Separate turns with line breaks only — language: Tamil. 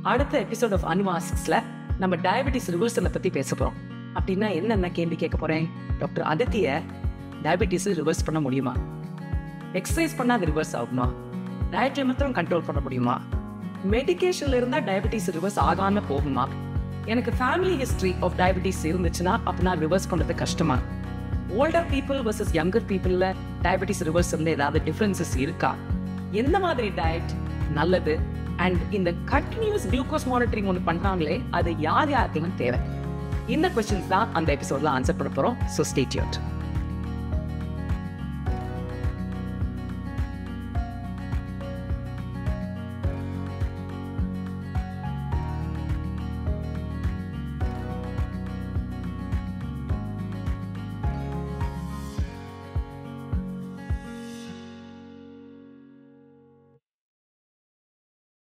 அடுத்த எபிசோட் ஆஃப் அனிமாஸ்க்ஸ்ல நம்ம டயபெட்டிஸ் ரிவர்சலை பத்தி பேச போறோம். அப்படின்னா என்னென்ன கேள்வி கேட்க போறேன்? டாக்டர் அதித்திய டயபெட்டிஸ் ரிவர்ஸ் பண்ண முடியுமா? எக்ஸசைஸ் பண்ணா அது ரிவர்ஸ் ஆகுமா? டயட்டை மாத்திரம் கண்ட்ரோல் பண்ண முடியுமா? மெடிகேஷன்ல இருந்தா டயபெட்டிஸ் ரிவர்ஸ் ஆகாம போகுமா? எனக்கு ஃபேமிலி ஹிஸ்டரி ஆஃப் டயபெட்டிஸ் இருந்துச்சுன்னா அப்படின்னா ரிவர்ஸ் பண்றது கஷ்டமா? ஓல்டர் பீப்புள் வர்சஸ் யங்கர் பீப்புள்ல டயபெட்டிஸ் ரிவர்ஸ் ஏதாவது டிஃபரன்சஸ் இருக்கா? எந்த மாதிரி டயட் நல்லது? அண்ட் இந்த கண்டினியூஸ் குளுக்கோஸ் மானிட்டரிங் ஒன்று பண்றாங்களே, அது யார் யாருக்குன்னு தேவை? இந்த கொஸ்டின்ஸ் தான் அந்த எபிசோட்ல ஆன்சர் பண்ண போறோம். So stay tuned.